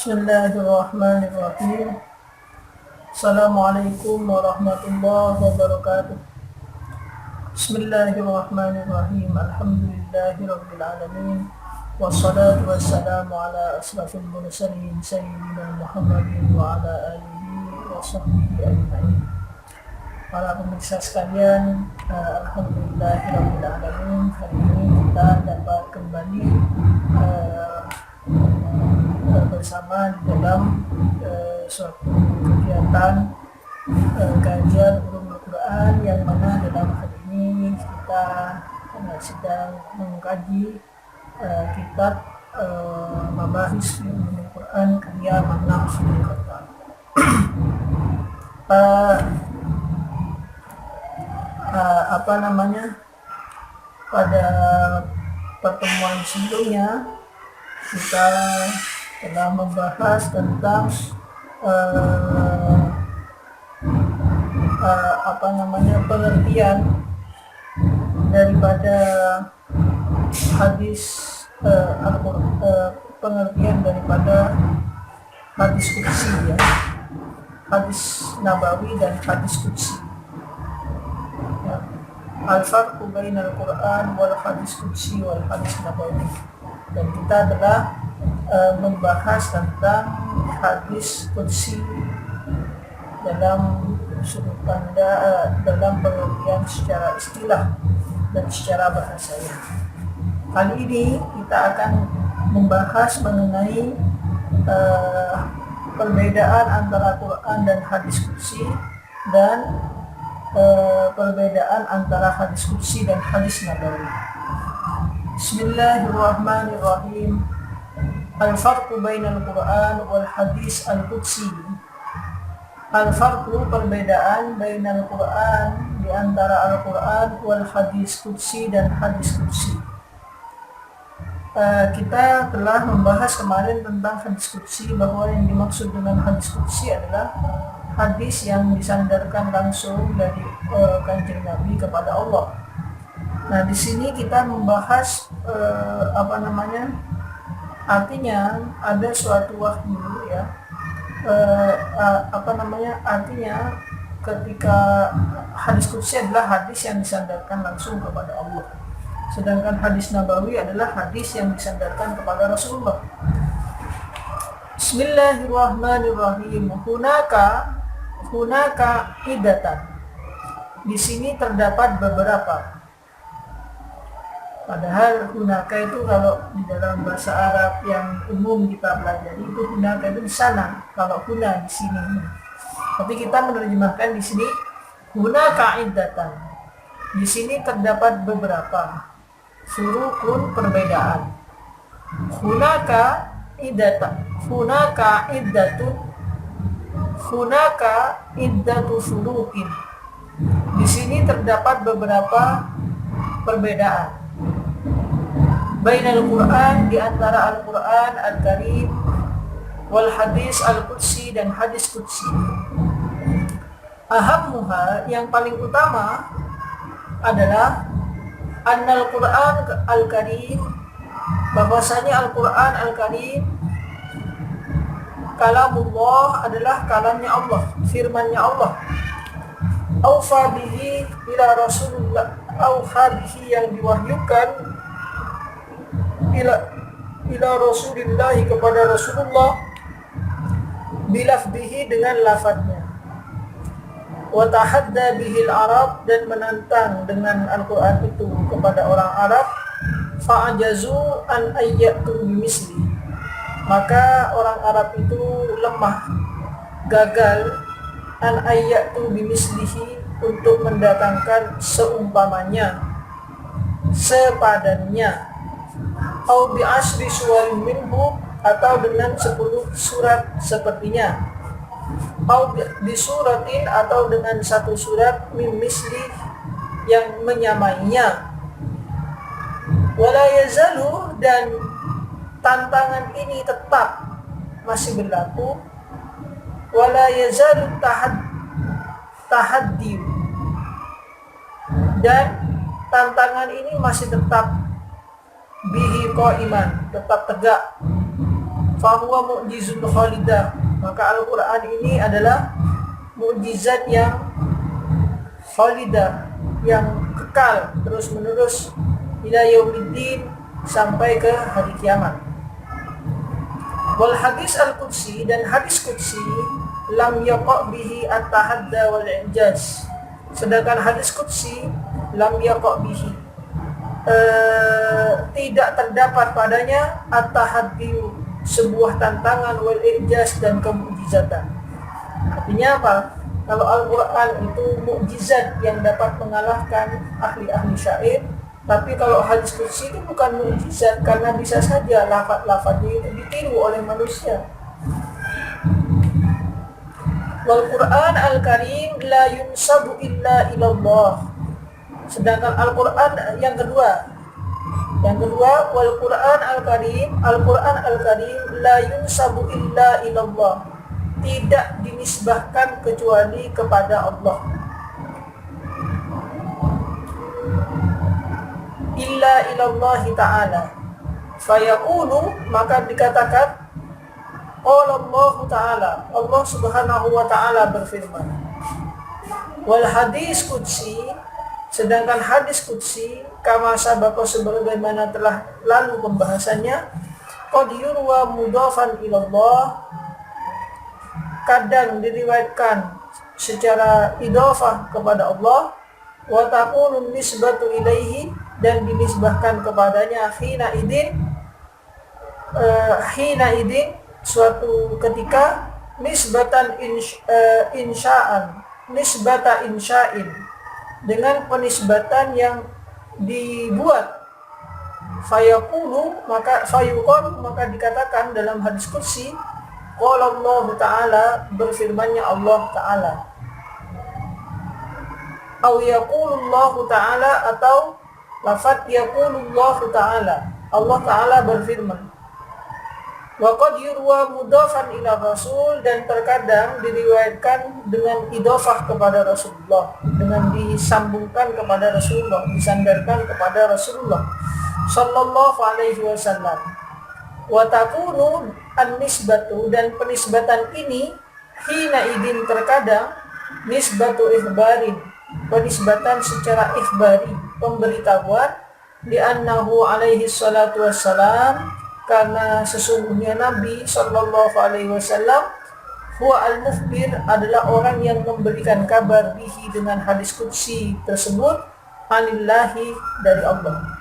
Bismillahirrahmanirrahim. Assalamualaikum warahmatullahi wabarakatuh. Bismillahirrahmanirrahim. Alhamdulillahirabbil alamin. Wassalatu wassalamu ala asrafil mursalin sayyidina Muhammadin wa ala alihi wa sahbihi ajma'in. Para pemirsa sekalian, alhamdulillahirabbil alamin. Hari ini kita dapat kembali bersama di dalam suatu kegiatan kajian ulumul Quran, yang mana dalam hari ini kita sedang mengkaji kitab Mabahis Ulumul Quran karya Imam Suyuti. Pada pertemuan sebelumnya kita telah membahas tentang pengertian daripada hadis pengertian daripada hadis qudsi, ya, hadis nabawi dan hadis qudsi, ya. Al-farqu bainal Quran wal hadis qudsi wal hadis nabawi. Dan kita telah membahas tentang hadis qudsi dalam sudut pandang dalam pengertian secara istilah dan secara bahasanya. Kali ini kita akan membahas mengenai perbedaan antara Quran dan hadis qudsi, dan perbedaan antara hadis qudsi dan hadis nabawi. Bismillahirrahmanirrahim. Al-farqu bainal Quran wal hadis al-qudsi. Al-farqu, perbedaan, bainal Quran, di antara Al-Quran, wal hadis qudsi, dan hadis qudsi. Kita telah membahas kemarin tentang hadis qudsi, bahwa yang dimaksud dengan hadis qudsi adalah hadis yang disandarkan langsung dari Kanjeng Nabi kepada Allah. Nah, di sini kita membahas artinya ada suatu wahyu, ya. Artinya ketika hadis qudsi adalah hadis yang disandarkan langsung kepada Allah, sedangkan hadis nabawi adalah hadis yang disandarkan kepada Rasulullah. Bismillahirrahmanirrahim. Hunaka idatan. Di sini terdapat beberapa. Padahal hunaka itu kalau di dalam bahasa Arab yang umum kita pelajari itu hunaka itu di sana, kalau huna di sini. Tapi kita menerjemahkan di sini hunaka iddatan. Di sini terdapat beberapa. Furukun, perbedaan. Hunaka iddatan. Hunaka iddatun. Hunaka iddatu furukin. Di sini terdapat beberapa perbedaan. Bainal Quran, di antara Al-Quran Al-Karim, wal hadis Al-Qudsi, dan hadis qudsi. Ahammuha, yang paling utama adalah annal Quran Al-Karim, bahwasanya Al-Quran Al-Karim kalamullah, adalah kalamnya Allah, firmannya Allah. Aufa bihi ila Rasulullah, aufa bihi, yang diwahyukan ila Rasulillah, kepada Rasulullah, bilafdihi, dengan lafadznya. wa tahadda bihil Arab, dan menantang dengan Al-Quran itu kepada orang Arab, fa'ajazu an ayyatu bimisli, maka orang Arab itu lemah, gagal, an ayyatu bimislihi, untuk mendatangkan seumpamanya, sepadannya, au bi asri suwarin minhu, atau dengan 10 surat sepertinya, au bi suratin, atau dengan 1 surat min misli, yang menyamainya. Wala yazalu, dan tantangan ini tetap masih berlaku. Wala yazalu tahaddi, dan tantangan ini masih tetap bihi qaiman, tetap tegak. Fahuwa mu'jizul khalidah, maka Al-Quran ini adalah mukjizat yang khalidah, yang kekal terus menerus, ila yaumiddin, sampai ke hari kiamat. Wal hadis al-qudsi, dan hadis qudsi, lam yaqa' bihi at-tahadda wal i'jaz, sedangkan hadis qudsi lam yaqa' bihi, tidak terdapat padanya at-tahaddi, sebuah tantangan, wal i'jaz, dan kemukjizatan. Artinya apa? Kalau Al-Quran itu mukjizat yang dapat mengalahkan ahli-ahli syair, tapi kalau hadis qudsi itu bukan mukjizat, karena bisa saja lafaz-lafaznya itu ditiru oleh manusia. Wal Quran al-Karim la yunsabu illa ilallah, sedangkan Al-Quran yang kedua, wal Quran al-Karim la yunsabu illa ilallah, tidak dinisbahkan kecuali kepada Allah. Illa ilallahi ta'ala, fayaqulu, maka dikatakan, qala Allah ta'ala, Allah subhanahu wa ta'ala berfirman. Wal hadis qudsi, sedangkan hadis qudsi, kama sabaqo, sebagaimana telah lalu pembahasannya, qad yurwa mudhafan ilallah, kadang diriwayatkan secara idhafah kepada Allah, wa taqulu nisbatu ilaihi, dan dinisbahkan kepadanya hina idin, suatu ketika, nisbatan nisbata insya'in, dengan penisbatan yang dibuat. Fayaqulu, maka dikatakan dalam hadis qudsi, qala Allah Ta'ala, berfirmannya Allah Ta'ala. Au yaqulu Allah Ta'ala, atau lafaz yaqulu Allah Ta'ala, Allah Ta'ala berfirman. Wa qad yurwa mudhafan ila Rasul, dan terkadang diriwayatkan dengan idhofah kepada Rasulullah, dengan disambungkan kepada Rasulullah, disandarkan kepada Rasulullah sallallahu alaihi wasallam. Wa takunu an-nisbatu, dan penisbatan ini hina idin, terkadang nisbatu ikhbarin, penisbatan secara ikhbari, pemberitahuan, di annahu alaihi salatu wassalam, karena sesungguhnya Nabi sallallahu alaihi wasallam, huwa al-mukhbir, adalah orang yang memberikan kabar, bihi, dengan hadis qudsi tersebut, anillahi, dari Allah.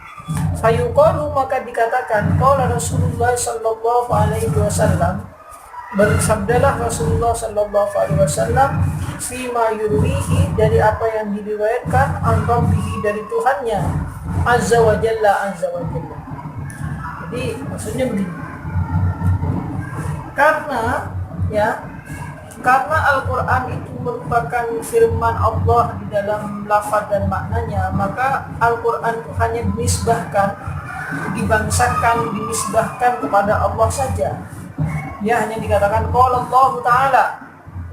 Fayuqalu, maka dikatakan, qala Rasulullah sallallahu alaihi wasallam, bersabdalah Rasulullah sallallahu alaihi wasallam, fima yurwihi, dari apa yang diriwayatkan, an rabbihi, dari Tuhannya, azza wa jalla. Jadi maksudnya begini, karena Al-Quran itu merupakan firman Allah di dalam lafaz dan maknanya, maka Al-Quran itu hanya dinisbahkan kepada Allah saja. Dia hanya dikatakan qala Allah Ta'ala,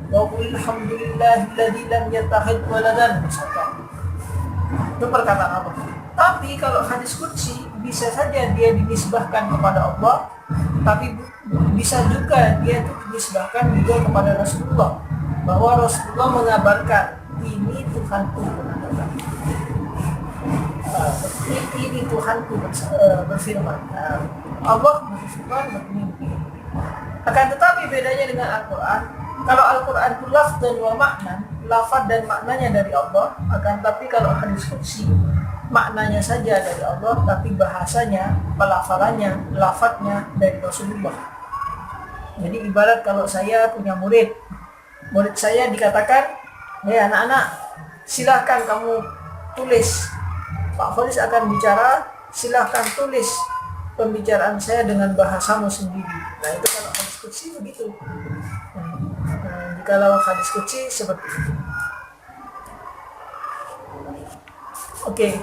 wa qul alhamdulillahilladzi lam yattakhidh waladan, misalkan. Itu perkataan Allah. Tapi kalau hadis qudsi, bisa saja dia dinisbahkan kepada Allah, tapi bisa juga dia itu dinisbahkan juga kepada Rasulullah, bahwa Rasulullah mengabarkan, ini Tuhanku mengatakan, ini Tuhanku berfirman, Allah berfirman begini. Akan tetapi bedanya dengan Al-Quran, kalau Al-Quran itu lafz dan wa makna, lafaz dan maknanya dari Allah, akan tapi kalau hadis qudsi maknanya saja dari Allah, tapi bahasanya, pelafalannya, lafaznya dari Rasulullah. Jadi ibarat kalau saya punya murid saya dikatakan, anak-anak silahkan kamu tulis, Pak Faris akan bicara, silahkan tulis pembicaraan saya dengan bahasamu sendiri. Nah itu kalau hadis qudsi begitu. Kalau hadis qudsi seperti itu. Oke.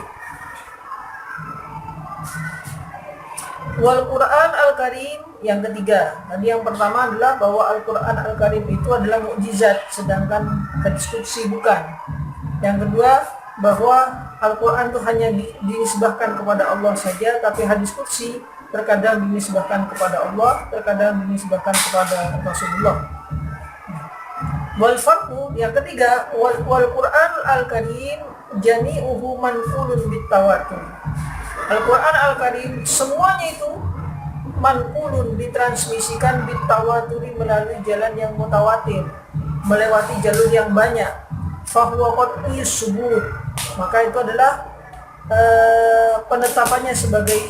Wal Quran Al-Karim yang ketiga. Tadi yang pertama adalah bahwa Al-Quran Al-Karim itu adalah mukjizat, sedangkan hadis qudsi bukan. Yang kedua, bahwa Al-Quran itu hanya dinisbahkan kepada Allah saja, tapi hadis qudsi terkadang dinisbahkan kepada Allah, terkadang dinisbahkan kepada Rasulullah. Wal farqu yang ketiga, wal Quran Al-Karim jami'uhu manqulun bitawatur. Al-Quran Al-Karim semuanya itu manqulun, ditransmisikan bitawaturi, melalui jalan yang mutawatir, melewati jalur yang banyak. Fahuwa qat'iyus subut, maka itu adalah penetapannya sebagai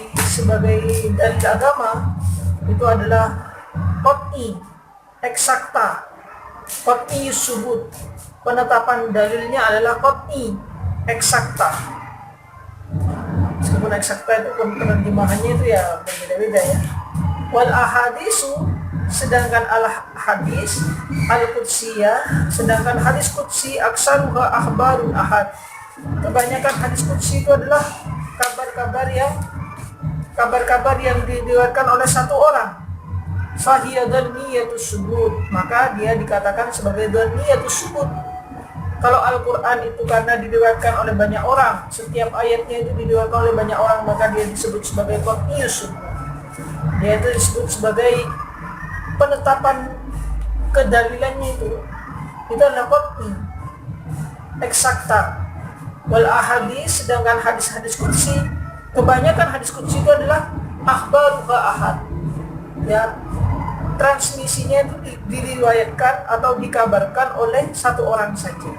dalil agama itu adalah qat'i, eksakta. Qat'iyus subut, penetapan dalilnya adalah qat'i, eksakta. Meskipun eksakta itu penerjemahannya itu ya berbeda-beda ya. Wal ahadisu, sedangkan al-hadis al-qudsiyah, sedangkan hadis qudsi aksaruha akhbarun ahad. Kebanyakan hadis qudsi itu adalah kabar-kabar yang diriwayatkan oleh satu orang. Fahiya dhanniyatus subut, maka dia dikatakan sebagai dhanniyatus subut. Kalau Al-Quran itu karena diriwayatkan oleh banyak orang, setiap ayatnya itu diriwayatkan oleh banyak orang, maka dia disebut sebagai qat'iyus subut. Dia itu disebut sebagai penetapan kedalilannya itu adalah qat'i, eksakta. Wal ahadis, sedangkan hadis-hadis qudsi, kebanyakan hadis qudsi itu adalah akhbaru ahad. Ya, transmisinya itu diriwayatkan atau dikabarkan oleh satu orang saja.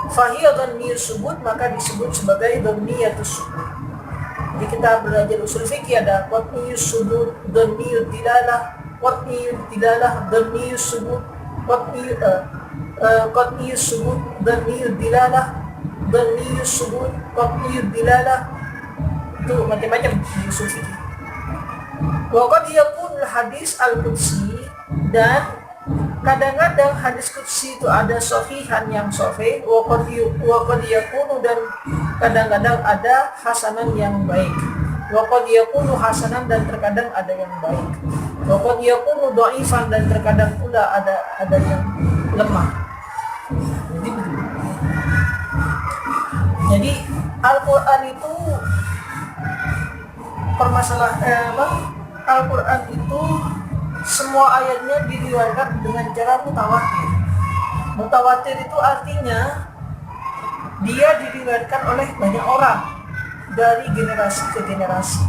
Fahiyya dhanniyus subut, maka disebut sebagai dhanniyatus subut. Jadi kita belajar usul fikih ada qat'iyus subut, dhanniyud dilalah, qat'iyud dilalah, dhanniyus subut, qat'iyus subut, dhanniyud dilalah, dhanniyus subut, qat'iyud dilalah. Itu macam-macam di usul fikih. Wa qad yakun hadis al-qudsi, dan kadang-kadang hadis qudsi itu ada sahihan yang sahih, wa qad yakunu, dan kadang-kadang ada hasanan yang baik. Wa qad yakunu hasanan, dan terkadang ada yang baik. Wa qad yakunu dhaifan, dan terkadang pula ada yang lemah. Jadi Al-Qur'an itu Al-Quran itu semua ayatnya diriwayatkan dengan cara mutawatir. Mutawatir itu artinya dia diriwayatkan oleh banyak orang dari generasi ke generasi.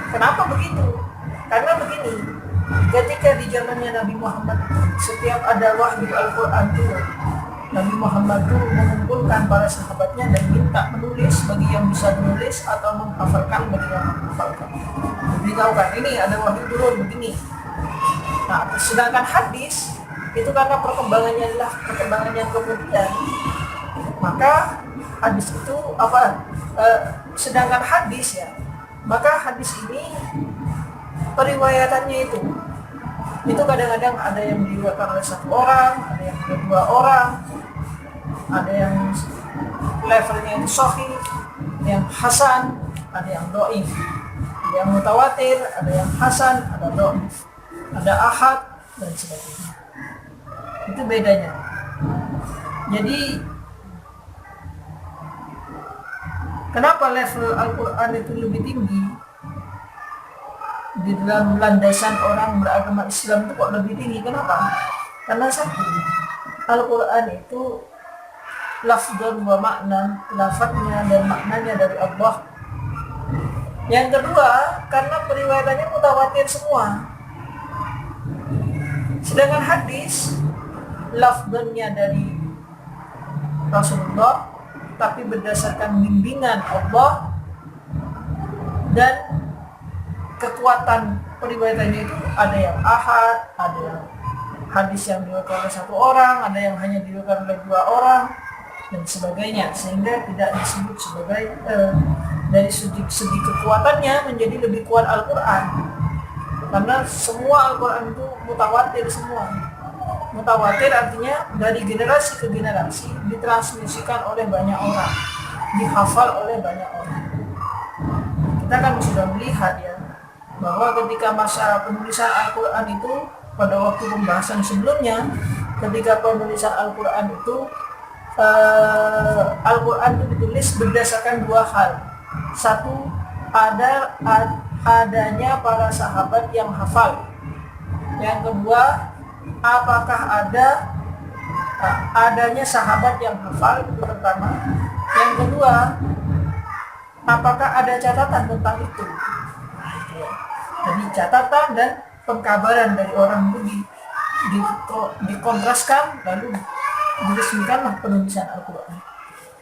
Kenapa begitu? Karena begini, ketika di zamannya Nabi Muhammad, setiap ada wahyu Al-Quran itu, Nabi Muhammad itu mengumpulkan para sahabatnya dan minta menulis bagi yang bisa menulis atau menghafalkan bagi yang menghafalkan. Beritahukan ini ada wahyu turun begini. Nah, sedangkan hadis itu karena perkembangannya adalah perkembangan yang kemudian, maka hadis itu sedangkan hadis ya, maka hadis ini periwayatannya itu kadang-kadang ada yang diriwayatkan oleh satu orang, ada yang dua orang, ada yang levelnya yang sahih, ada yang hasan, ada yang dhaif, ada yang mutawatir, ada yang hasan, ada dhaif, ada ahad, dan sebagainya. Itu bedanya. Jadi kenapa level Al-Quran itu lebih tinggi? Di dalam landasan orang beragama Islam itu kok lebih tinggi? Kenapa? Karena satu, Al-Quran itu lafdzun wa makna, lafadznya dan maknanya dari Allah. Yang kedua, karena periwayatannya mutawatir semua. Sedangkan hadis lafdznya dari Rasulullah, tapi berdasarkan bimbingan Allah dan kekuatan periwayatannya itu ada yang ahad, ada yang hadis yang diriwayatkan oleh satu orang, ada yang hanya diriwayatkan oleh 2 orang dan sebagainya, sehingga tidak disebut sebagai dari segi kekuatannya menjadi lebih kuat Al-Quran, karena semua Al-Quran itu mutawatir semua. Mutawatir artinya dari generasi ke generasi ditransmisikan oleh banyak orang, dihafal oleh banyak orang. Kita kan sudah melihat ya bahwa ketika masa penulisan Al-Quran itu, pada waktu pembahasan sebelumnya, ketika penulisan Al-Quran itu Al-Quran itu ditulis berdasarkan 2 hal. Satu, adanya para sahabat yang hafal. Yang kedua, apakah adanya sahabat yang hafal, itu pertama. Yang kedua, apakah ada catatan tentang itu. Jadi catatan dan pengkabaran dari orang itu dikontraskan, lalu diresmikanlah penulisan Al-Quran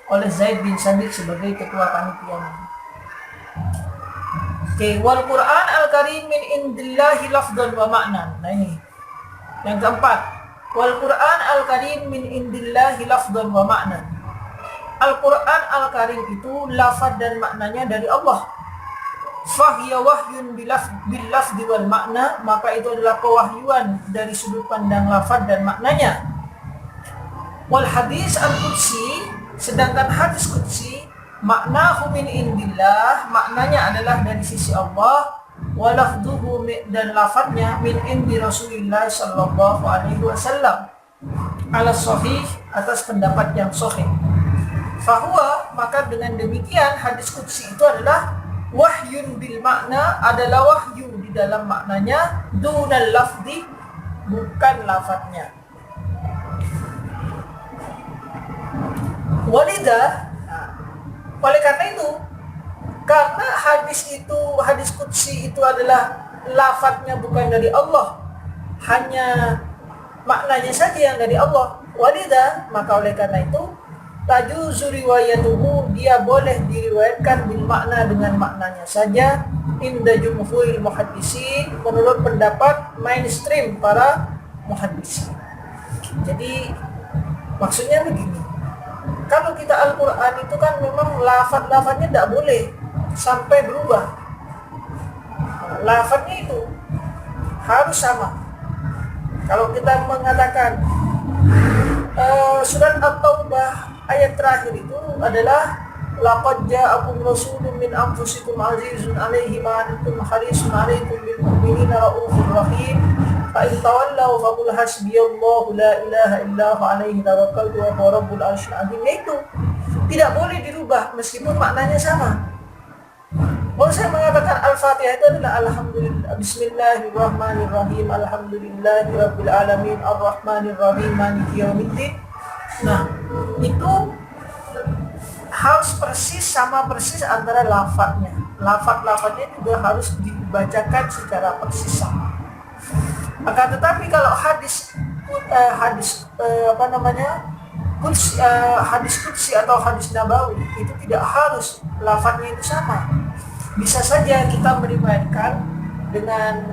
oleh Zaid bin Sabit sebagai ketua panitianya. Wal Quran Al-Karim min indillahi lafdhan wa ma'nan. Nah ini yang keempat, wal Quran Al-Karim min indillahi lafdhan wa ma'nan. Al-Quran Al-Karim itu lafaz dan maknanya dari Allah. Fahiya wahyun bil lafzi wal makna, maka itu adalah pewahyuan dari sudut pandang lafaz dan maknanya. Wal hadis al-qudsi, sedangkan hadis qudsi maknahu min indillah, maknanya adalah dari sisi Allah, wa lafduhu dan lafadznya min indi Rasulillah sallallahu alaihi wasallam ala sahih, atas pendapat yang sahih. Fahuwa, maka dengan demikian hadis qudsi itu adalah wahyun bil makna, adalah wahyu di dalam maknanya, dunal lafzi, bukan lafadznya. Walidah, oleh karena itu, karena hadis qudsi itu adalah lafadznya bukan dari Allah, hanya maknanya saja yang dari Allah. Walidah, maka oleh karena itu tajuzu riwayatuhu, dia boleh diriwayatkan bil makna, dengan maknanya saja, inda jumhuril muhaddisin, menurut pendapat mainstream para muhaddisin. Jadi maksudnya begini, kalau kita Al-Quran itu kan memang lafaz-lafaznya tidak boleh sampai berubah. Lafaznya itu harus sama. Kalau kita mengatakan surat At-Taubah ayat terakhir itu adalah laqad ja'akum rasulun min anfusikum azizun 'alaihi ma antum harisun 'alaikum bil mu'minina raufur rahim fa in tawallaw faqul hasbiyallahu la ilaha illa huwa 'alaihi tawakkaltu wa huwa rabbul arsyil 'azim. Itu tidak boleh dirubah meskipun maknanya sama. Kalau saya mengatakan Al-Fatihah itu adalah alhamdulillah, bismillahirrahmanirrahim, alhamdulillahi rabbil alamin, arrahmanir rahim, maliki yaumiddin. Nah, itu harus sama persis antara lafadznya. Lafadznya juga harus dibacakan secara persis sama. Akan tetapi kalau hadis qudsi atau hadis nabawi itu tidak harus lafadznya itu sama. Bisa saja kita meriwayatkan dengan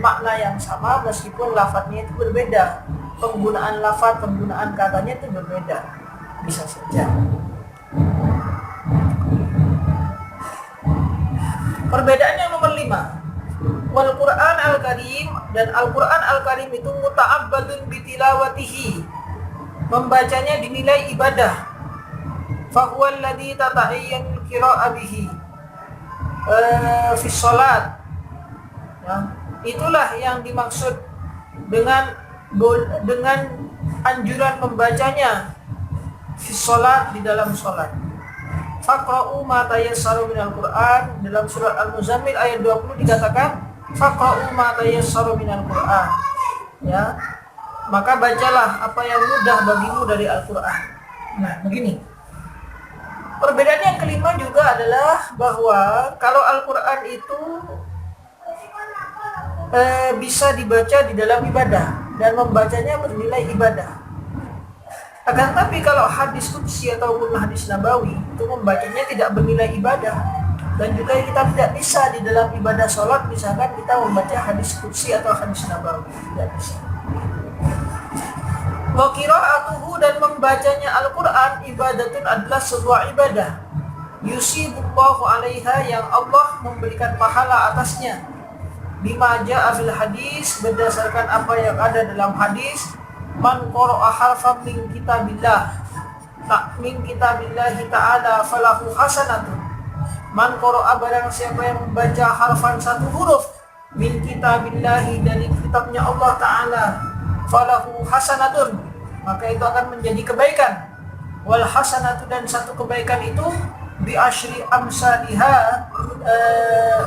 makna yang sama meskipun lafadznya itu berbeda. Penggunaan lafaz, penggunaan katanya itu berbeda. Bisa saja. Perbedaan yang nomor 5. Wal Quran Al-Karim, dan Al-Quran Al-Karim itu muta'abbadun bitilawatihi, membacanya dinilai ibadah. Fahuwa alladhi tata'ayyanul qira'ah bihi fi sholat. Ya, itulah yang dimaksud dengan anjuran membacanya fi sholat, di dalam sholat. Faqra'u ma tayassaru minal Qur'an, dalam surat Al-Muzammil ayat 20 dikatakan faqra'u ma tayassaru minal Qur'an, ya, maka bacalah apa yang mudah bagimu dari Al-Qur'an. Nah, begini. Perbedaan yang kelima juga adalah bahwa kalau Al-Qur'an itu bisa dibaca di dalam ibadah. dan membacanya bernilai ibadah. Akan tapi kalau hadis qudsi ataupun hadis nabawi itu membacanya tidak bernilai ibadah, dan juga kita tidak bisa di dalam ibadah sholat misalkan kita membaca hadis qudsi atau hadis nabawi, tidak bisa. Wa qira'atuhu, dan membacanya Al-Quran ibadatun adalah sebuah ibadah, yusibullahu alaiha, yang Allah memberikan pahala atasnya, bima ja'a fil hadis, berdasarkan apa yang ada dalam hadis, man qara'a harfan min kitabillah, min kitabillahi ta'ala falahu hasanatun. Man qara'a, barang siapa yang membaca harfan satu huruf, min kitabillahi, dari kitabnya Allah Ta'ala, falahu hasanatun, maka itu akan menjadi kebaikan. Wal hasanatu, dan satu kebaikan itu bi asyri amsalihha,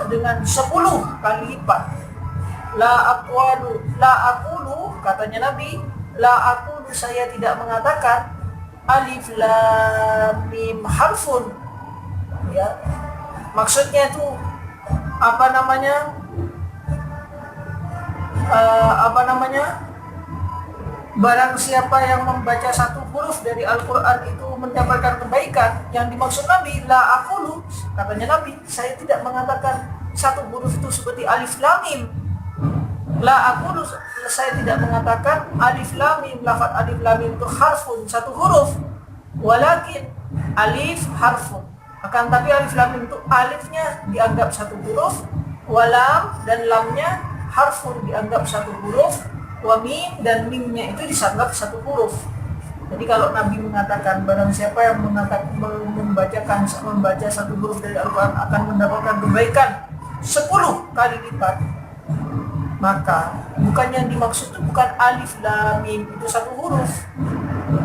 dengan 10 kali lipat. La aqulu, katanya Nabi, la aqulu, saya tidak mengatakan alif lam mim harfun, ya, maksudnya itu apa namanya barang siapa yang membaca satu huruf dari Al-Quran itu mendapatkan kebaikan. Yang dimaksud Nabi, la aqulu, katanya Nabi, saya tidak mengatakan satu huruf itu seperti alif lam mim. La aqulu, saya tidak mengatakan alif lam mim, lafaz alif lam mim itu harfun, satu huruf, walakin alif harfun, akan tapi alif lam mim itu alifnya dianggap satu huruf, walam dan lamnya harfun dianggap satu huruf, wa mim dan mimnya itu dianggap satu huruf. Jadi kalau Nabi mengatakan barang siapa yang membaca satu huruf dari Al-Quran akan mendapatkan kebaikan 10 kali lipat, maka bukan yang dimaksud itu bukan alif lam mim itu satu huruf,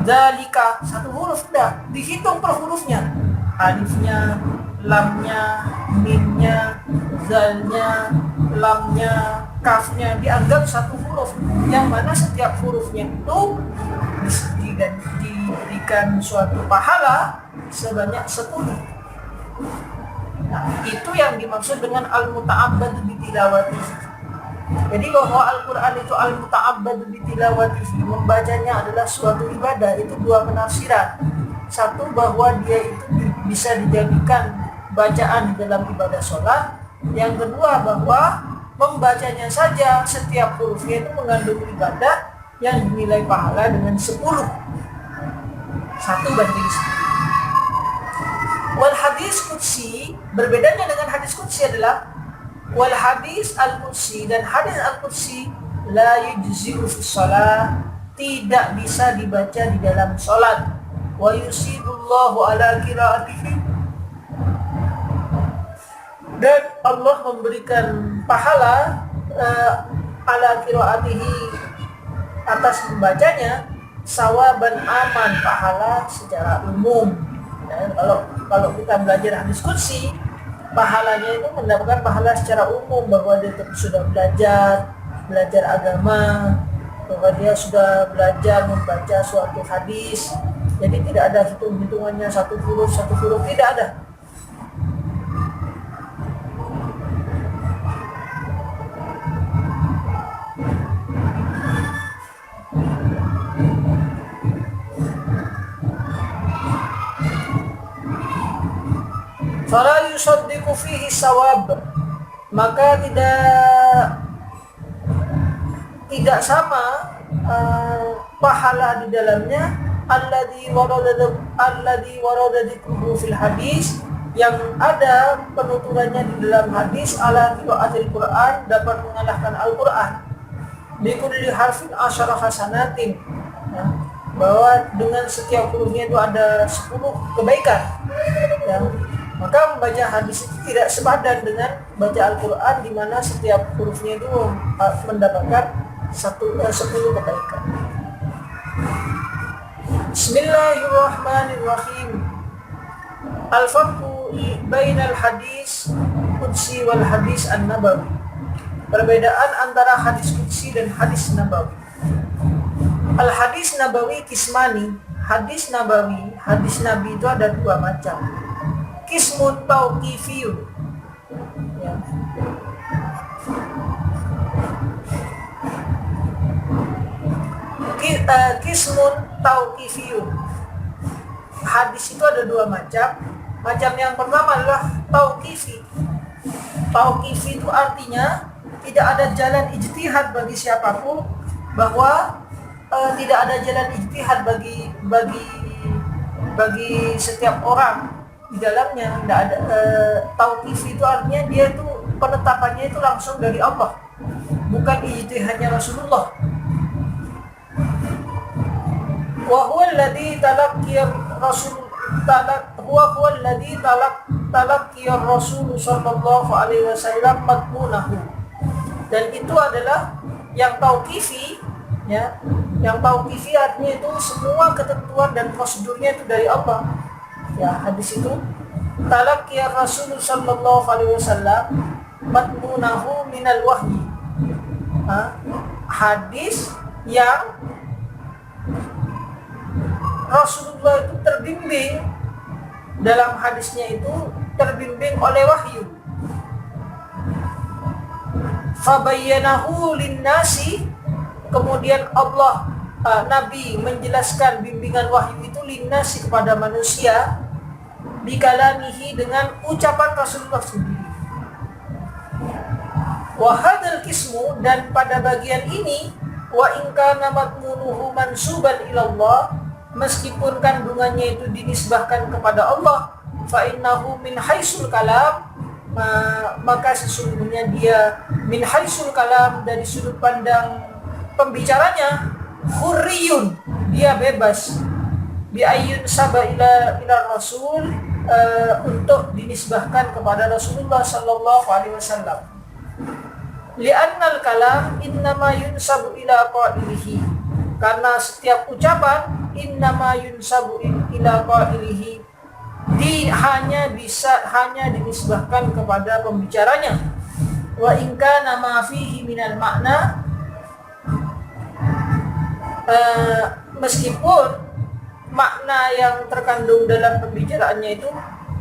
dzalika satu huruf, tidak dihitung per hurufnya, alifnya, lamnya, mimnya, zalnya, lamnya, kafnya dianggap satu huruf, yang mana setiap hurufnya itu diberikan suatu pahala sebanyak 10. Nah, itu yang dimaksud dengan al-muta'abbad bitilawati. Jadi bahwa Al-Quran itu al-muta'abbad bitilawati, membacanya adalah suatu ibadah, itu dua penafsiran. Satu, bahwa dia itu bisa dijadikan bacaan di dalam ibadah sholat. Yang kedua, bahwa membacanya saja setiap hurufnya itu mengandung ibadah yang dinilai pahala dengan 10. 1 banding 10. Wal hadis qudsi, berbedanya dengan hadis qudsi adalah wal hadis al-qudsi, dan hadis al-qudsi la yujzi'u fi shalah, tidak bisa dibaca di dalam sholat. Wa yusibullahu ala qiraatihi, dan Allah memberikan pahala ala qiraatihi, atas membacanya, sawaban aman, pahala secara umum. Ya, kalau kita belajar hadis qudsi, pahalanya itu mendapatkan pahala secara umum, bahwa dia sudah belajar agama, bahwa dia sudah belajar membaca suatu hadis. Jadi tidak ada hitung-hitungannya satu huruf tidak ada. Fala yusaddiqu fihi sawab, maka tidak sama pahala di dalamnya alladzi warada dzikruhu fil hadis, yang ada penuturannya di dalam hadis, ala qiraatil Quran, dapat mengalahkan Al-Quran, bi kulli harfin asyara hasanatin, ya, bahwa dengan setiap hurufnya itu ada 10 kebaikan, ya. Maka membaca hadis itu tidak sepadan dengan baca Al-Quran, di mana setiap hurufnya itu mendapatkan 10 kebaikan. Bismillahirrahmanirrahim. Al-farqu bainal hadis qudsi wal hadis an-nabawi. Perbedaan antara hadis qudsi dan hadis nabawi. Al-hadis nabawi kismani. Hadis nabawi, hadis nabi itu ada 2 macam. Kismun tauqifiyun, ya. Kismun tauqifiyun. Hadis itu ada dua macam. Macam yang pertama adalah tauqifi. Tauqifi itu artinya tidak ada jalan ijtihad bagi siapapun, bahwa tidak ada jalan ijtihad bagi setiap orang di dalamnya. Tidak ada tauqifi itu artinya dia itu penetapannya itu langsung dari Allah, bukan ijtihadnya Rasulullah. Wa huwa alladhi talaqqiya Rasul sallallahu alaihi wasallam matmunahu. Dan itu adalah yang tauqifi, ya. Yang tauqifi artinya itu semua ketentuan dan prosedurnya itu dari Allah. Ya, hadis itu talaqqiya Rasul sallallahu alaihi wasallam matmunahu minal wahyi. Hadis yang Rasulullah itu terbimbing, dalam hadisnya itu terbimbing oleh wahyu. Fabayyanahu linnasi, kemudian Allah Nabi menjelaskan bimbingan wahyu itu linnasi kepada manusia, bikalamihi dengan ucapan Rasulullah sendiri. Wa hadzal qismu, dan pada bagian ini, wa in kana matmunuhu mansuban ila Allah, meskipun kandungannya itu dinisbahkan kepada Allah, fa innahu min haisul kalam, maka sesungguhnya dia min haisul kalam, dari sudut pandang pembicaranya, hurriyun, dia bebas, bi ayyun saba ila rasul, untuk dinisbahkan kepada Rasulullah sallallahu alaihi wasallam. Li'annal kalam innama yunsabu ila qailihi, karena setiap ucapan innama yunsabu ila qailihi hanya dinisbahkan kepada pembicaranya. Wa in kana ma fihi minal makna, meskipun makna yang terkandung dalam pembicaraannya itu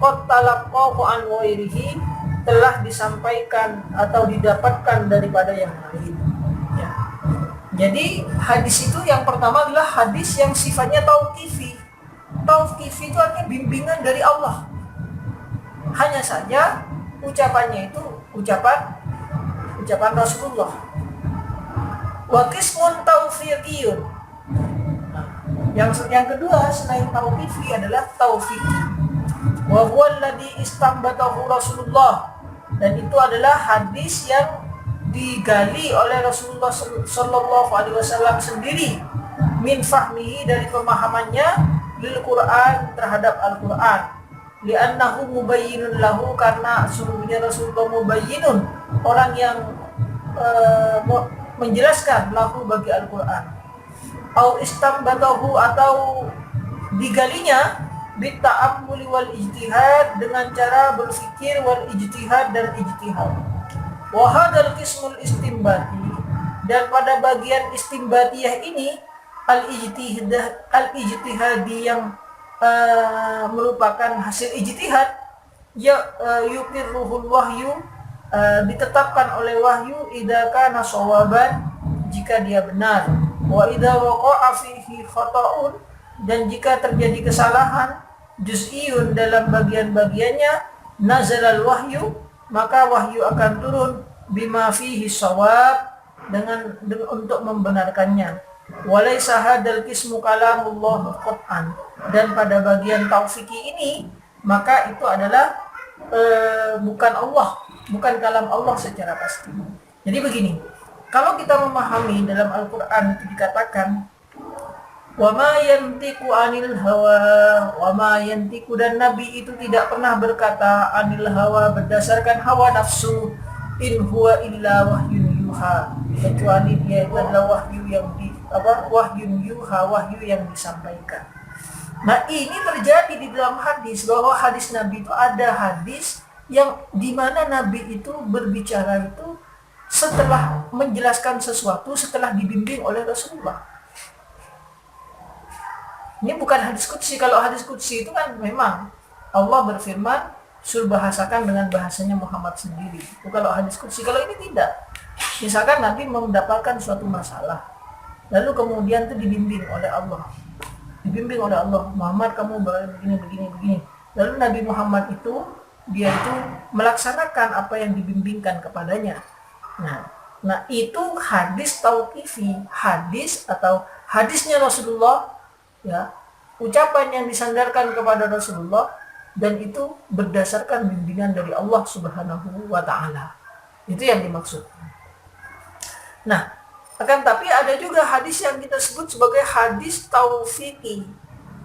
qad talaqqahu an ghairihi, telah disampaikan atau didapatkan daripada yang lain. Ya. Jadi hadis itu yang pertama adalah hadis yang sifatnya tauqifi. Tauqifi itu artinya bimbingan dari Allah. Hanya saja ucapannya itu ucapan Rasulullah. Wa qismun taufiqiyun. Yang kedua selain tauqifi adalah taufiqi. Wa huwa alladhi istambatahu Rasulullah, dan itu adalah hadis yang digali oleh Rasulullah sallallahu alaihi wasallam sendiri, min fahmihi, dari pemahamannya, lil Quran, terhadap Al-Quran, li'annahu mubayyinun lahu, karena sesungguhnya Rasulullah mubayyinun, orang yang menjelaskan, lahu, bagi Al-Quran. Au istambatahu, atau digalinya, bitta'ammuli wal ijtihad, dengan cara berfikir, wal ijtihad, dan ijtihad. Wa hadzal qismul istinbati, dan pada bagian istinbatiyah ini, al-ijtihadi yang merupakan hasil ijtihad, ya yuqirruhul wahyu, ditetapkan oleh wahyu, idza kana shawaban, jika dia benar, wa idza waqa'a fihi khata'un, dan jika terjadi kesalahan, juz'iyun, dalam bagian-bagiannya, nazalal wahyu, maka wahyu akan turun, bima fihi shawab, dengan untuk membenarkannya. Walaysa hadzal qismu kalamullah qat'an, dan pada bagian taufiki ini, maka itu adalah bukan Allah, bukan kalam Allah secara pasti. Jadi begini, kalau kita memahami dalam Al-Quran itu dikatakan wa ma yantiqu anil hawa, wa ma yantiqu, dan Nabi itu tidak pernah berkata anil hawa, berdasarkan hawa nafsu, in huwa illa wahyun yuha, kecuali dia itu adalah wahyu yang wahyun yuha, wahyu yang disampaikan. Nah, ini terjadi di dalam hadis, bahwa hadis Nabi itu ada hadis yang dimana Nabi itu berbicara itu setelah menjelaskan sesuatu, setelah dibimbing oleh Rasulullah. Ini bukan hadis qudsi. Kalau hadis qudsi itu kan memang Allah berfirman, suruh bahasakan dengan bahasanya Muhammad sendiri. Itu kalau hadis qudsi. Kalau ini tidak. Misalkan Nabi mendapatkan suatu masalah, lalu kemudian itu dibimbing oleh Allah. Dibimbing oleh Allah, Muhammad kamu begini. Lalu Nabi Muhammad itu dia itu melaksanakan apa yang dibimbingkan kepadanya. Nah itu hadis tauqifi, hadis atau hadisnya Rasulullah, ya, ucapan yang disandarkan kepada Rasulullah dan itu berdasarkan bimbingan dari Allah Subhanahu wa taala. Itu yang dimaksud. Nah, akan tapi ada juga hadis yang kita sebut sebagai hadis taufiqi.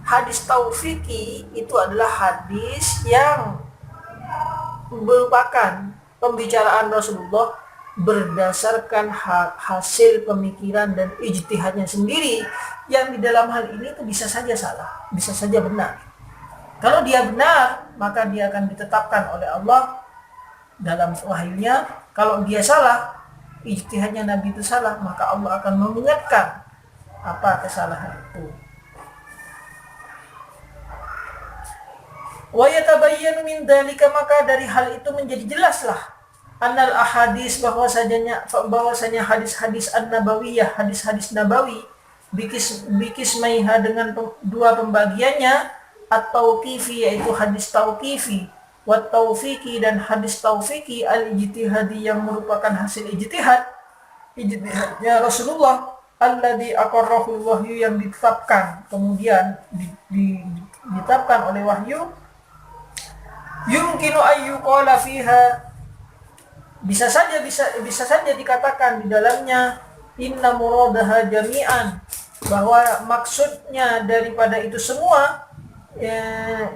Hadis taufiqi itu adalah hadis yang merupakan pembicaraan Rasulullah berdasarkan hasil pemikiran dan ijtihadnya sendiri, yang di dalam hal ini itu bisa saja salah, bisa saja benar. Kalau dia benar, maka dia akan ditetapkan oleh Allah dalam wahyunya. Kalau dia salah, ijtihadnya Nabi itu salah, maka Allah akan mengingatkan apa kesalahan itu. Wa yatabayyanu min dzalika, maka dari hal itu menjadi jelaslah annal ahadis, bahwasanya hadis-hadis an-nabawiyah, hadis-hadis nabawi, bikismaiha dengan dua pembagiannya, at-tauqifi yaitu hadis tauqifi, wa taufiqi dan hadis taufiqi, al-ijtihadi yang merupakan hasil ijtihadnya Rasulullah, alladzi aqarrahu wahyu yang ditetapkan kemudian ditetapkan oleh wahyu, yumkinu ayyuqala fiha, bisa saja dikatakan di dalamnya inna muradaha jami'an, bahwa maksudnya daripada itu semua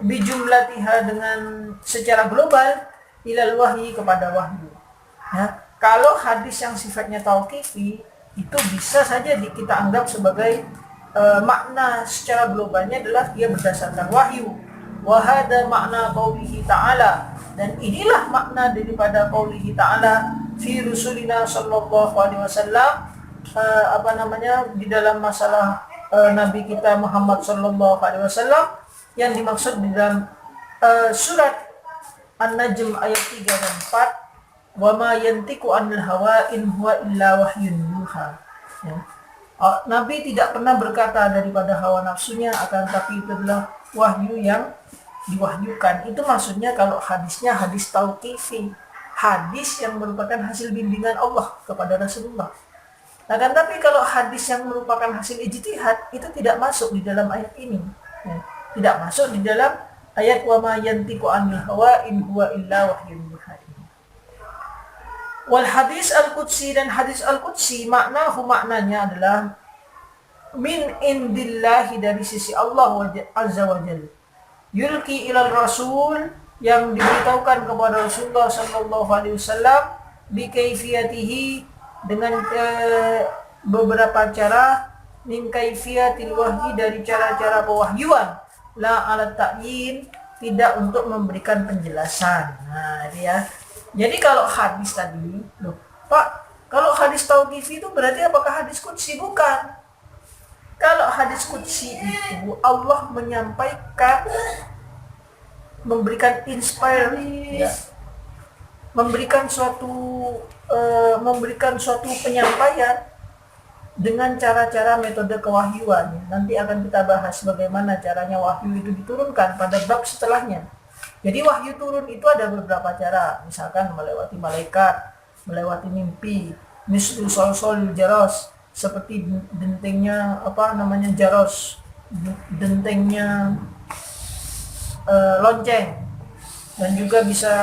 bijumlatiha dengan secara global, ilal wahyi kepada wahyu. Ya, kalau hadis yang sifatnya tauqifi itu bisa saja kita anggap sebagai makna secara globalnya adalah dia berdasarkan wahyu. Wa hada makna qaulihi ta'ala, dan inilah makna daripada qaulihi ta'ala fi rusulina sallallahu alaihi wasallam, di dalam masalah nabi kita Muhammad sallallahu alaihi wasallam, yang dimaksud di dalam surat An-Najm ayat 3 dan 4, wa ma yantiqu 'anil hawa in huwa illa wahyun yuha. Ya. Nabi tidak pernah berkata daripada hawa nafsunya, akan tapi itu adalah wahyu yang diwahyukan. Itu maksudnya kalau hadisnya hadis tauqifi, hadis yang merupakan hasil bimbingan Allah kepada Rasulullah. Akan tapi kalau hadis yang merupakan hasil ijtihad itu tidak masuk di dalam ayat ini. Ya. Tidak masuk di dalam ayat wa ma yantiqu 'anil hawa in huwa illa wahyun yuha. Wal hadis al-qudsi, dan hadis al-qudsi maknanya adalah min indillahi, dari sisi Allah azza wa jalla, yulki ilal rasul, yang diberitahukan kepada Rasulullah sallallahu alaihi wasallam, bi kaifiyatihi, dengan beberapa cara, min kaifiyatil wahyi, dari cara-cara pewahyuan, la alat ta'yin, tidak untuk memberikan penjelasan. Nah, dia. Jadi kalau hadis tadi, loh, Pak, kalau hadis tauqifi itu berarti apakah hadis qudsi? Bukan. Kalau hadis qudsi itu Allah menyampaikan, memberikan ya, memberikan suatu penyampaian dengan cara-cara metode kewahyuan. Nanti akan kita bahas bagaimana caranya wahyu itu diturunkan pada bab setelahnya. Jadi wahyu turun itu ada beberapa cara, misalkan melewati malaikat, melewati mimpi, mislu solsol jaros, seperti dentengnya jaros, dentengnya lonceng, dan juga bisa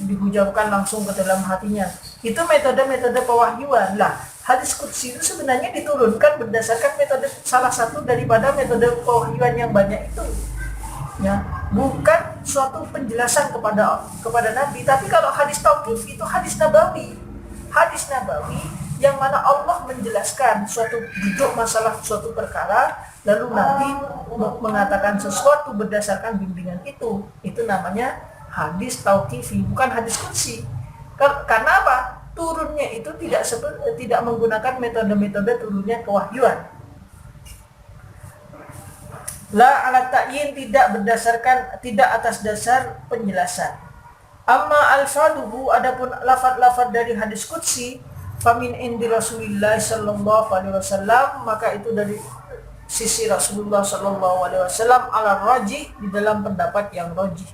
dihujamkan langsung ke dalam hatinya. Itu metode-metode pewahyuan. Lah, hadis qudsi itu sebenarnya diturunkan berdasarkan metode, salah satu daripada metode pewahyuan yang banyak itu, ya, bukan suatu penjelasan kepada Nabi. Tapi kalau hadis tauqif itu hadis nabawi yang mana Allah menjelaskan suatu duduk masalah suatu perkara, lalu Nabi mengatakan sesuatu berdasarkan bimbingan itu namanya hadis tauqifi, bukan hadis qudsi. Karena apa? Turunnya itu tidak menggunakan metode-metode turunnya kewahyuan. La ala ta'yin, tidak atas dasar penjelasan. Amma alfaduhu, adapun lafaz-lafaz dari hadis qudsi, famin indi Rasulillah sallallahu alaihi wasallam, maka itu dari sisi Rasulullah sallallahu alaihi wasallam, ala rajih, di dalam pendapat yang rajih.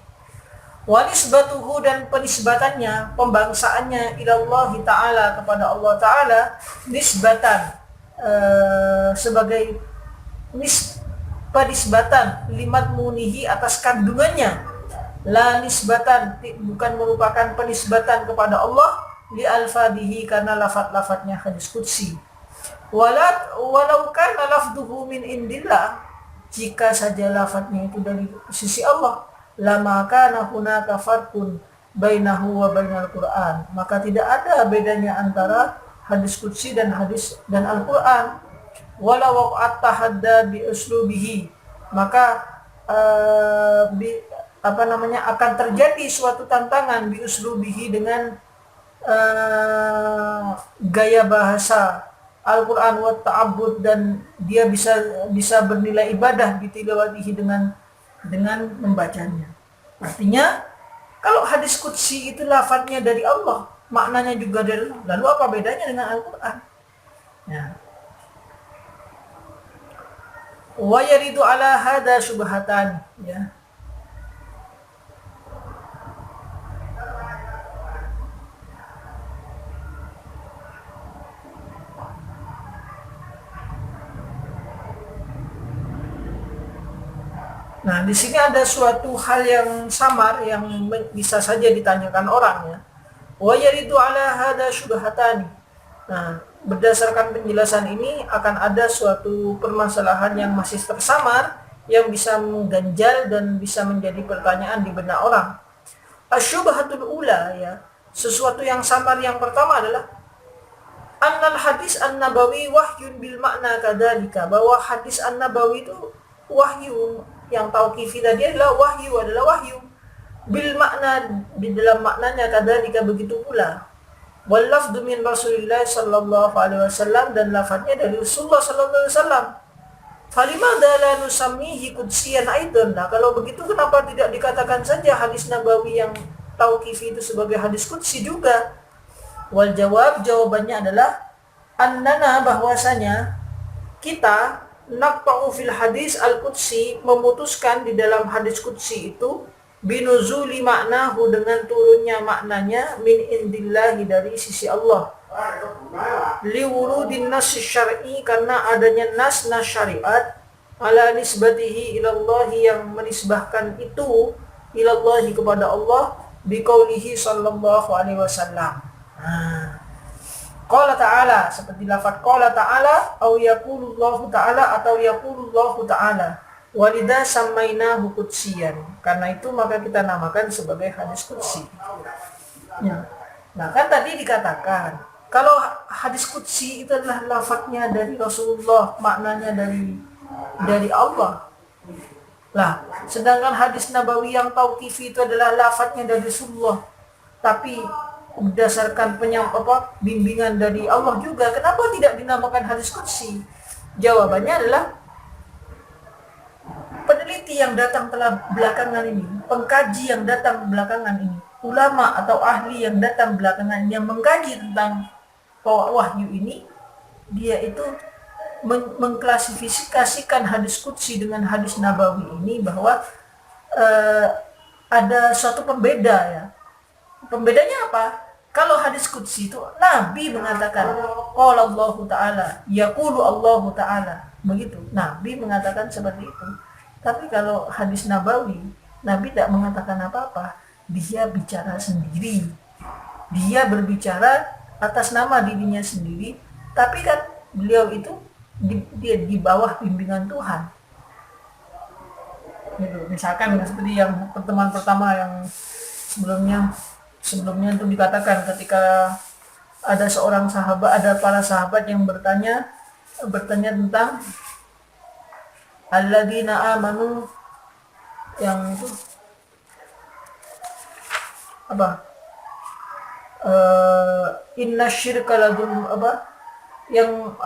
Wanisbatuhu, dan penisbatannya, pembangsaannya, ilallahi ta'ala, kepada Allah ta'ala, nisbatan, sebagai penisbatan, limat munihi, atas kandungannya, la nisbatan, bukan merupakan penisbatan kepada Allah, li alfadihi, karena lafad-lafadnya hadis qudsi. Walau kana lafduhu min indillah, jika saja lafadnya itu dari sisi Allah, lama kana hunaka farqun bainahu wa bainal Qur'an, maka tidak ada bedanya antara hadis qudsi dan Al-Qur'an. Walau waqa'at tahadda bi uslubihi, maka akan terjadi suatu tantangan bi uslubihi, dengan gaya bahasa Al-Qur'an, wa ta'abbud, dan dia bisa bernilai ibadah bitilawatihi, dengan membacanya. Artinya kalau hadis qudsi itu lafadznya dari Allah, maknanya juga dari Allah, lalu apa bedanya dengan Al-Qur'an? Ya. Wa yaridu ala hada syubhatan, ya. Nah, di sini ada suatu hal yang samar yang bisa saja ditanyakan orang, ya. Wa yaridu ala hada syubhatani. Nah, berdasarkan penjelasan ini akan ada suatu permasalahan yang masih tersamar, yang bisa mengganjal dan bisa menjadi pertanyaan di benak orang. Asyubhatul ula, ya. Sesuatu yang samar yang pertama adalah annal hadis an-nabawi wahyun bil makna kadzalika, bahwa hadis an-nabawi itu wahyu, yang tauqifi tadi adalah wahyu bil makna, di dalam maknanya, kadzalika, begitu pula. Wal lafdzu min Rasulillah sallallahu alaihi wasallam, dan lafadznya dari Rasulullah sallallahu alaihi wasallam. Falimada la nusammihi qudsiyan aidan. Nah, kalau begitu kenapa tidak dikatakan saja hadis nabawi yang tauqifi itu sebagai hadis qudsi juga? Wal jawab, jawabannya adalah annana, bahwasanya kita naqta'u fil hadis al-qudsi, memutuskan di dalam hadis qudsi itu, binuzuli maknahu, dengan turunnya maknanya, min indillahi, dari sisi Allah, liwurudin nas syar'i, karena adanya nas syariat, ala nisbatihi ilallahi, yang menisbahkan itu ilallahi, kepada Allah, biqaulihi sallallahu alaihi wasallam. Qala ta'ala, seperti lafaz qala ta'ala, atau yaqulullahu ta'ala, atau yaqulullahu ta'ala, walidha sammainahu qudsiyan, karena itu maka kita namakan sebagai hadis qudsi. Ya. Nah, kan tadi dikatakan kalau hadis qudsi itu adalah lafaznya dari Rasulullah, maknanya dari Allah. Lah, sedangkan hadis nabawi yang tauqifi itu adalah lafaznya dari Rasulullah, tapi berdasarkan bimbingan dari Allah juga, kenapa tidak dinamakan hadis qudsi? Jawabannya adalah peneliti yang datang belakangan ini, pengkaji yang datang belakangan ini, ulama atau ahli yang datang belakangan ini, yang mengkaji tentang wahyu ini, dia itu mengklasifikasikan hadis qudsi dengan hadis nabawi ini, bahwa ada suatu pembeda, ya. Pembedanya apa? Kalau hadis qudsi itu Nabi mengatakan qala Allah Ta'ala, yaqulu Allah Ta'ala, begitu. Nabi mengatakan seperti itu. Tapi kalau hadis nabawi, Nabi tidak mengatakan apa-apa. Dia bicara sendiri. Dia berbicara atas nama dirinya sendiri, tapi kan beliau itu dia di bawah bimbingan Tuhan. Gitu. Misalkan seperti yang pertemuan pertama yang sebelumnya itu dikatakan, ketika ada para sahabat yang bertanya tentang alladzina amanu, yang itu apa? Inna syirka ladul apa? Yang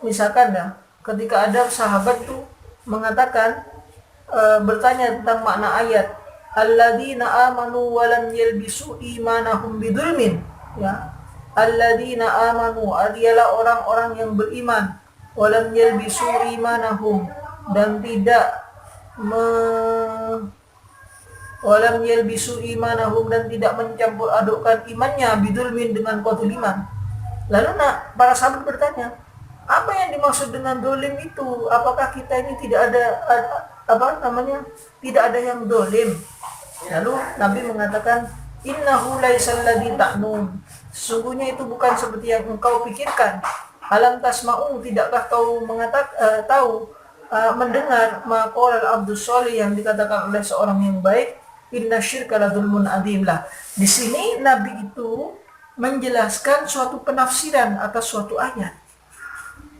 misalkan, ya, ketika ada sahabat tuh mengatakan, bertanya tentang makna ayat alladzina amanu wa lam yalbisu imanahum bidzulmin, ya. alladzina amanu, adalah orang-orang yang beriman, walam yalbisu imanahum, dan tidak walam yalbisu imanahum, dan tidak mencampur adukkan imannya bidulmin, dengan kezaliman. Lalu para sahabat bertanya, apa yang dimaksud dengan dolim itu? Apakah kita ini tidak ada tidak ada yang dolim? Lalu Nabi mengatakan, innahu laisal ladzi ta'nun, sesungguhnya itu bukan seperti yang engkau pikirkan. Alam tasma'u, tidakkah kau mendengar maqal al-abdus sholih, yang dikatakan oleh seorang yang baik, inna syirka la dzulmun adzim. Lah, di sini Nabi itu menjelaskan suatu penafsiran atas suatu ayat.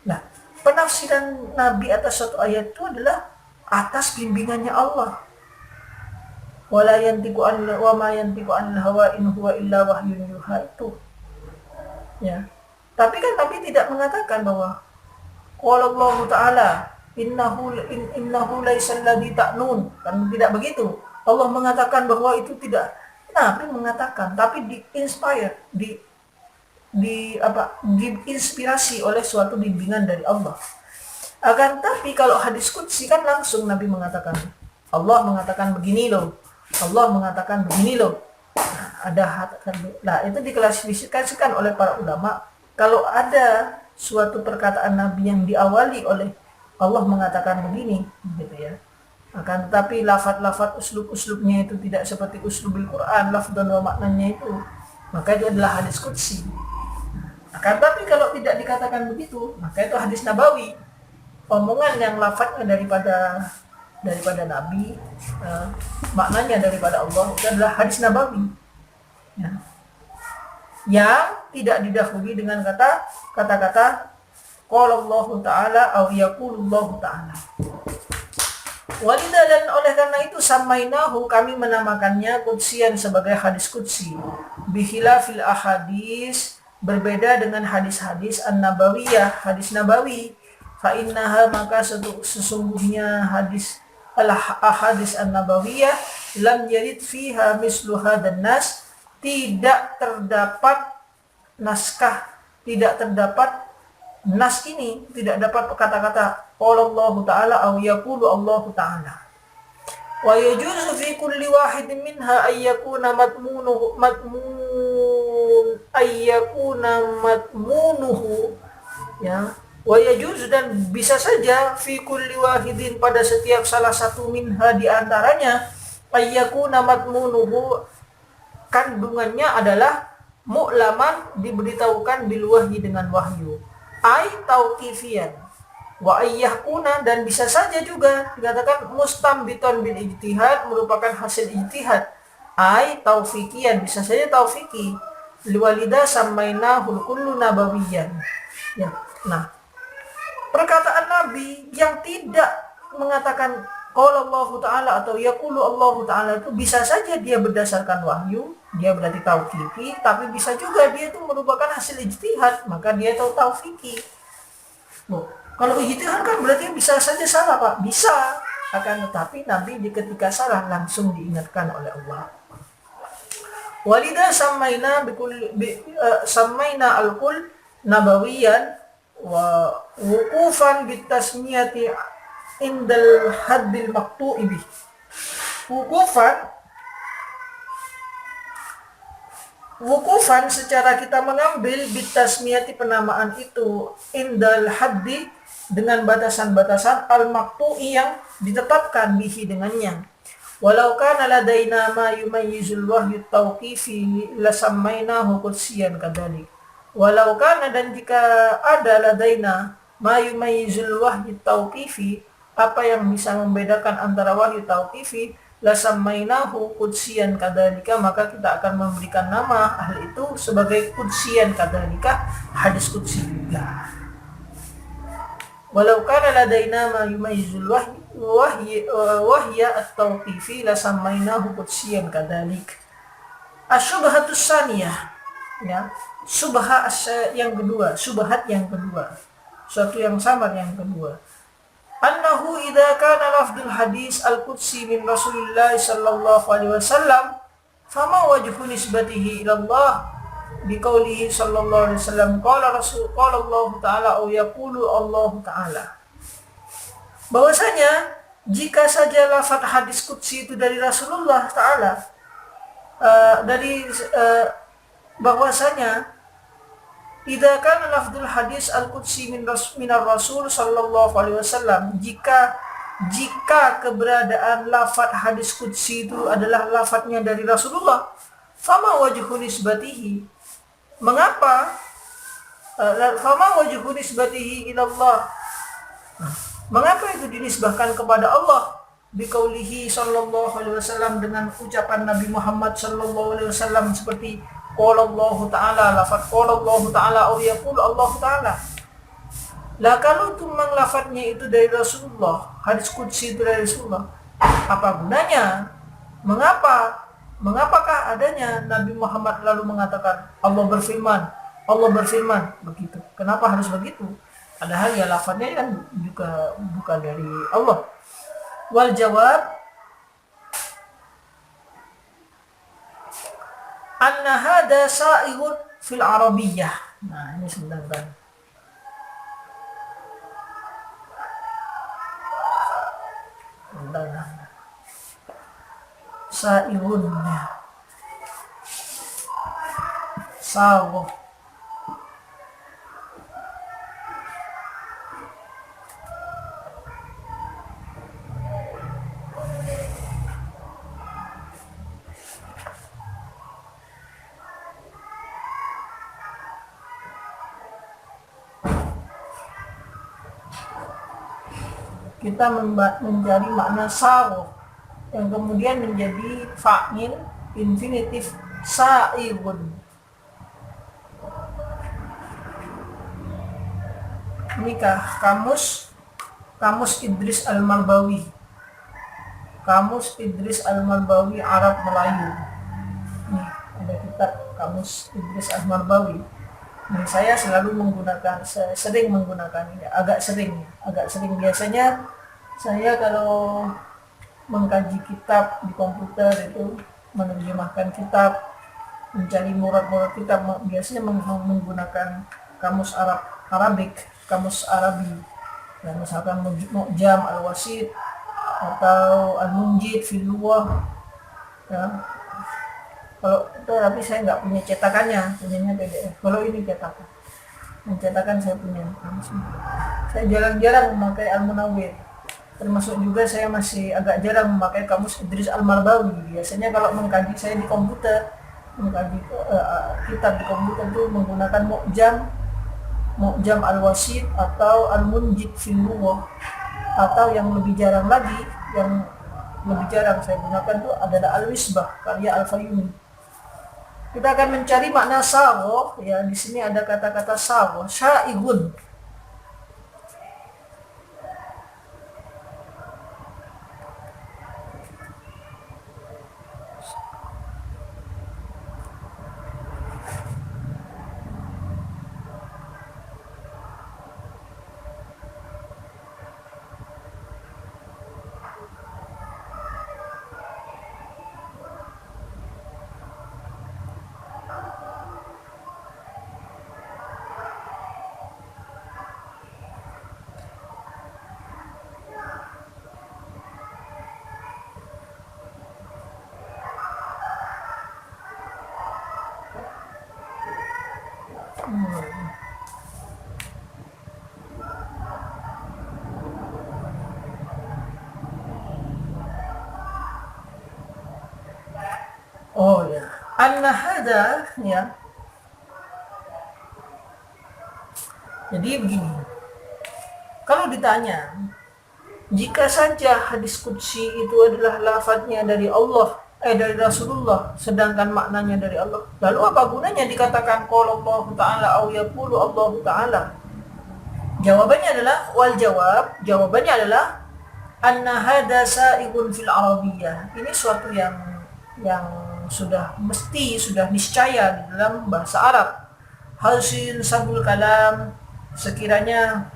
Nah, penafsiran Nabi atas suatu ayat itu adalah atas bimbingannya Allah. Wala yantiqu wa ma yantiqu anil hawa in huwa illa wahyun yuha, itu. Ya. Tapi kan Nabi tidak mengatakan bahwa qala Allah Ta'ala innahu laisal ladzi ta'nun, kan tidak begitu. Allah mengatakan bahwa itu tidak. Nabi mengatakan, tapi diinspirasi oleh suatu bimbingan dari Allah. Akan tapi kalau hadis qudsi kan langsung Nabi mengatakan, Allah mengatakan begini loh, Allah mengatakan begini loh. Nah, itu diklasifikasikan oleh para ulama, kalau ada suatu perkataan Nabi yang diawali oleh Allah mengatakan begini, gitu ya. Akan tetapi lafaz-lafaz uslub-uslubnya itu tidak seperti uslubul Quran, lafaz dan maknanya itu, maka itu adalah hadis qudsi. Akan tetapi kalau tidak dikatakan begitu, maka itu hadis nabawi, omongan yang lafaznya daripada Nabi, maknanya daripada Allah, itu adalah hadis nabawi, ya. Yang tidak didahului dengan kata-kata qala Allah Ta'ala aw yaqulullahu Ta'ala. Walida, dan oleh karena itu samainahu, kami menamakannya qudsian sebagai hadis qudsi, bihilafil ahadis, berbeda dengan hadis-hadis an-nabawiyah, hadis nabawi. Fa innaha, maka sesungguhnya hadis al-ahadis an-nabawiyah lam yarid fiha mislu hadan nas, tidak terdapat naskah, tidak terdapat nas ini, tidak dapat kata-kata qala Allah Ta'ala aw yaqulu Allah Ta'ala. Wa yajuzu fi kulli wahidin minha ayyakuna matmunuhu, ya. Wa yajuzu, dan bisa saja fi kulli wahidin, pada setiap salah satu minha di antaranya, ayyakuna matmunuhu, kandungannya adalah mu'laman, diberitahukan bil wahyi, dengan wahyu, ai tauqifiyan, wa ayyakuna, dan bisa saja juga dikatakan mustambiton bil ijtihad, merupakan hasil ijtihad, ai taufiqiyan, bisa saja taufiki, liwalida samainahul kullu nabawiyan, ya. Nah, perkataan Nabi yang tidak mengatakan qala Allah Ta'ala atau yaqulu Allah Ta'ala itu bisa saja dia berdasarkan wahyu, dia berarti tauqifi, tapi bisa juga dia itu merupakan hasil ijtihad, maka dia tahu taufiki. Kalau ijtihad kan berarti bisa saja salah, Pak. Bisa. Akan tetapi Nabi ketika salah langsung diingatkan oleh Allah. Walida samaina al-qul nabawiyan wa wuqufan bitasmiyati indal haddil maqtu'i bih. Wukufan secara kita mengambil bitasmiyati, penamaan itu, indal haddi, dengan batasan-batasan, al-maqtu'i, yang ditetapkan, bihi, dengannya. Walau kana ladaina ma yumayyizul wahyu tauqifi lasammainahu qudsiyan kadzalik. Walau kana, dan jika ada ladaina ma yumayyizul wahyu tauqifi, apa yang bisa membedakan antara wahyu tauqifi, lasammainahu qudsiyan kadzalika, maka kita akan memberikan nama hal itu sebagai qudsiyan kadzalika, hadis qudsi juga. Walau kana ladaina ma yumayyizul wahya at-tauqifi lasammainahu qudsiyan kadzalik. Asyubhatus saniyah, ya, subhat yang kedua, suatu yang samar yang kedua. Annahu idza kana lafdul hadis al-qudsi min Rasulillah sallallahu alaihi wasallam, fama wajhu nisbatihi ila Allah biqaulihi sallallahu alaihi wasallam qala Allah taala au yaqulu Allah taala. Bahwasanya jika saja lafaz hadis qudsi itu dari Rasulullah taala, bahwasanya idza kana lafzul hadis al-qudsi minar rasul sallallahu alaihi wasallam, jika keberadaan lafaz hadis qudsi itu adalah lafaznya dari Rasulullah, fama wajhu nisbatihi, mengapa fama wajhu nisbatihi ilallah, mengapa itu dinisbahkan kepada Allah biqaulihi sallallahu alaihi wasallam, dengan ucapan Nabi Muhammad sallallahu alaihi wasallam seperti qala Allah taala, lafaz qala Allah taala au yaqul Allah taala. Lah kalau memang lafadznya itu dari Rasulullah, hadis qudsi itu dari Rasulullah, apa gunanya? Mengapakah adanya Nabi Muhammad lalu mengatakan Allah berfirman begitu? Kenapa harus begitu? Padahal ya lafadznya kan juga bukan dari Allah. Wal jawab anna hada sa'irun fil arabiyyah. Nah, ini sebentar. Sa'irun, sawo. Kita mencari makna sawo yang kemudian menjadi fa'il infinitif sa'irun. Inikah kamus Idris Al-Marbawi, kamus Idris Al-Marbawi Arab Melayu. Nih ada kitab kamus Idris Al-Marbawi. Nah, saya sering menggunakan ini, agak sering biasanya saya kalau mengkaji kitab di komputer itu, menerjemahkan kitab, mencari murad kitab, biasanya menggunakan kamus Arabik, kamus Arabi. Ya, misalkan Mu'jam Al-Wasit atau Al-Munjid fil Lughah. Ya. Kalau itu, tapi saya nggak punya cetakannya, punyanya PDF. Kalau ini cetakan, cetakan saya punya. Saya jarang-jarang memakai Al-Munawwir. Termasuk juga saya masih agak jarang memakai kamus Idris Al-Marbawi. Biasanya kalau mengkaji saya di komputer, mengkaji kitab di komputer itu menggunakan Mu'jam Al-Wasit atau Al-Munjid fil Lughah, atau yang lebih jarang lagi, yang lebih jarang saya gunakan itu adalah Al-Wisbah karya Al-Fayyumi. Kita akan mencari makna sawo. Ya, di sini ada kata-kata sawo, sya'igun. Oh ya, anna hada, ya. Jadi begini, kalau ditanya, jika saja hadis qudsi itu adalah lafadznya dari Allah, dari Rasulullah, sedangkan maknanya dari Allah, lalu apa gunanya dikatakan qala Allah taala au yaqulu Allah taala? Jawabannya adalah anna hada sa'ibun fil arabiyyah. Ini suatu yang sudah niscaya di dalam bahasa Arab. Hasil sabul kalam, sekiranya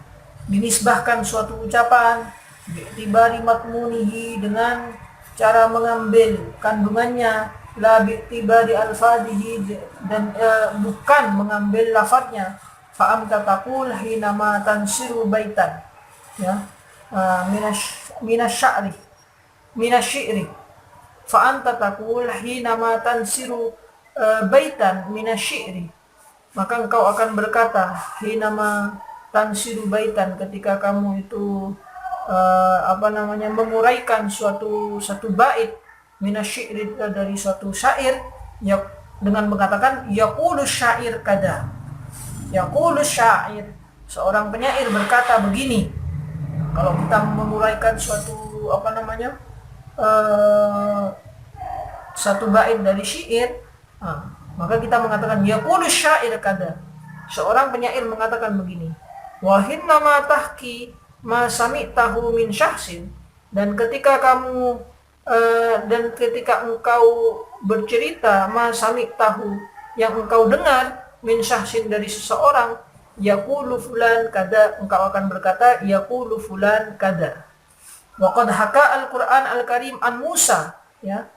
dinisbahkan suatu ucapan, bi'tibari matmunihi, dengan cara mengambil kandungannya, la bi'tibari alfadhihi, dan bukan mengambil lafadznya. Fa anta taqul hinama tansiru baitan, ya, minasy-syi'ri fa anta taqul hinama tansiru baitan minasy-syi'ri, maka engkau akan berkata hinama tansiru baitan, ketika kamu itu menguraikan satu bait minasy-syi'ri, dari suatu syair, ya, dengan mengatakan yaqulu syair kada, yaqulu syair, seorang penyair berkata begini. Kalau kita menguraikan suatu satu bait dari syair, maka kita mengatakan yaqulu syair kada, seorang penyair mengatakan begini. Wa hinnama tahki ma sami'tahu min syahsin, dan ketika engkau bercerita ma sami'tahu, yang engkau dengar, min syahsin, dari seseorang, yaqulu fulan kada, engkau akan berkata yaqulu fulan kada. Wa qad haka al-Qur'an al-Karim an Musa, ya,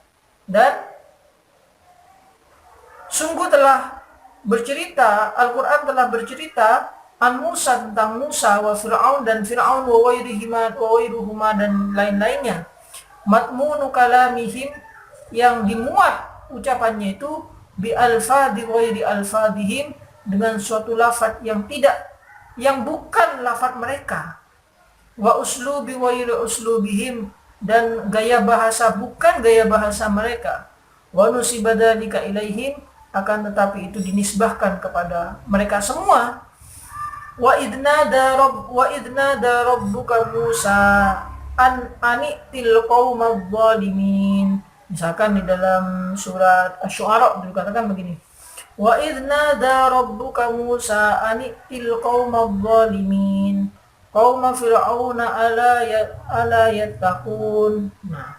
dan sungguh telah bercerita, Al-Qur'an telah bercerita an Musa, tentang Musa, wa Fir'aun, dan Fir'aun, wa wairuhuma, dan lain-lainnya. Matmunu kalamihim, yang dimuat ucapannya itu bi alfadhi ghairi alfadhihim, dengan suatu lafaz yang bukan lafaz mereka. Wa uslubi ghairi uslubihim, dan gaya bahasa bukan gaya bahasa mereka. Wa nusiba dzalika ilaihim, akan tetapi itu dinisbahkan kepada mereka semua. Wa idnada rabbuka Musa an anitil qaumadh dhalimin. Misalkan di dalam surat Asy-Syu'ara dikatakan begini. Wa idnada rabbuka Musa anitil qaumadh dhalimin qauma fir'auna ala yattaqun. Nah,